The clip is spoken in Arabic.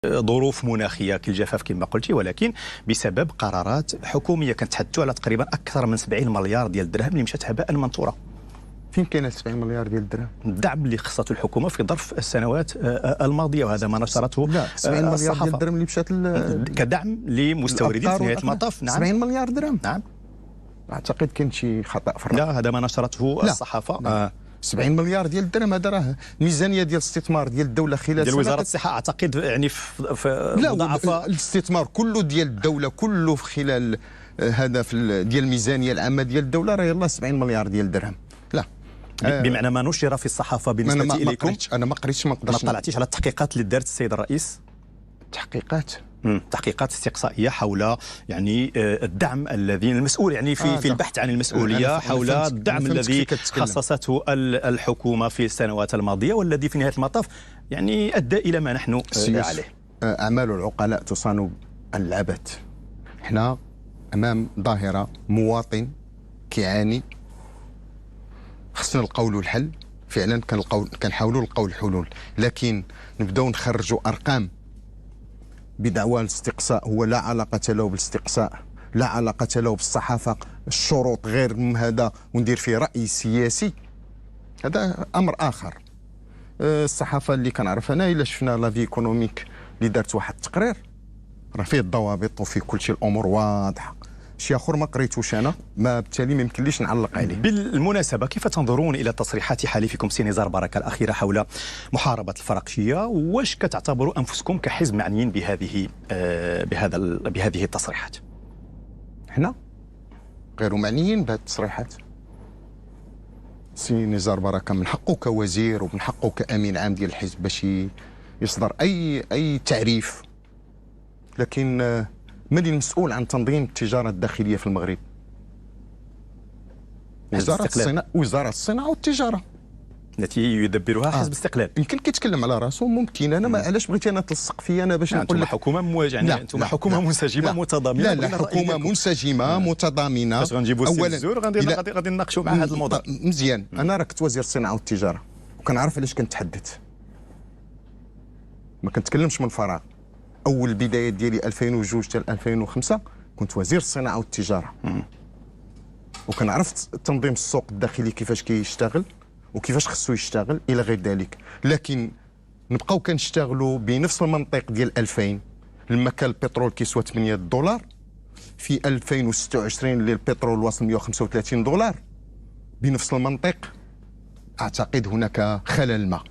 ظروف مناخيه كالجفاف كما قلتي، ولكن بسبب قرارات حكوميه كنتحدثوا على تقريبا اكثر من 70 مليار ديال الدرهم اللي مشات هباء منثورا. فين كاين 70 مليار ديال الدرهم؟ الدعم اللي خصته الحكومه في ظرف السنوات الماضيه، وهذا ما نشرته لا 70 مليار ديال الدرهم اللي مشات كدعم لمستوردين في نهايه المطاف. نعم 70 مليار درهم. نعم اعتقد كاين شي خطا في لا، هذا ما نشرته الصحافه. 70 مليار ديال الدرهم هذا راه الميزانيه ديال الاستثمار ديال الدوله خلال ديال وزاره الصحه، اعتقد يعني في لا مضاعفه. الاستثمار كله ديال الدوله كله خلال هذا ديال الميزانيه العامه ديال الدوله راه يلاه 70 مليار ديال الدرهم. لا بمعنى ما نشر في الصحافه بالنسبه اليكم. انا ما قريتش، ما نقدرش. ما طلعتيش على التحقيقات اللي دارت السيد الرئيس؟ تحقيقات استقصائيه حول يعني الدعم الذي المسؤول يعني في البحث عن المسؤوليه حول الدعم الذي خصصته الحكومه في السنوات الماضيه، والذي في نهايه المطاف يعني ادى الى ما نحن عليه. اعمال العقلاء تصان عن العبث. احنا امام ظاهره مواطن كيعاني، خصنا نلقاو له الحل. فعلا كنحاولوا نلقاو الحلول، لكن نبداو نخرجوا ارقام بدعوى الاستقصاء هو لا علاقة له بالاستقصاء، لا علاقة له بالصحافة، الشروط غير هذا وندير فيه رأي سياسي، هذا أمر آخر. الصحافة اللي كنعرف أنا إلا شفنا لافي ايكونوميك اللي دارت واحد التقرير راه فيه الضوابط وفيه كل شيء، الأمور واضحة. شي اخر ما قريتوش انا، ما بالتالي ما يمكنليش نعلق عليه. بالمناسبه، كيف تنظرون الى تصريحات حليفكم سي نزار بركه الاخيره حول محاربه الفرقشيه؟ واش كتعتبروا انفسكم كحزب معنيين بهذه التصريحات؟ احنا غير معنيين بهذه التصريحات. سي نزار بركه من حقه كوزير ومن حقه كامين عام ديال الحزب باش يصدر اي تعريف، لكن من المسؤول عن تنظيم التجارة الداخلية في المغرب؟ وزارة الصناعة والتجارة التي يدبرها حزب استقلال. يمكن كيتكلم على راسه، ممكن. انا ما علاش بغيتي انا تلصق فيا انا باش نقول لك حكومه يعني انتم حكومه منسجمه متضامنه؟ لا حكومه منسجمه متضامنه. باش غنجيبوا السي الزور غادي نناقشوا مع هذا الموضوع. مزيان. انا راه كنت وزير الصناعه والتجاره وكنعرف علاش كنتحدث، ما كنتكلمش من فراغ. اول البدايات ديالي 2002 حتى 2005 كنت وزير الصناعه والتجاره، وكنعرف تنظيم السوق الداخلي كيفاش كيشتغل وكيفاش خصو يشتغل الى غير ذلك. لكن نبقاو كنشتغلوا بنفس المنطق ديال 2000 لما كان البترول كيسوى 8 دولار، في 2026 اللي البترول واصل 135 دولار، بنفس المنطق اعتقد هناك خلل ما.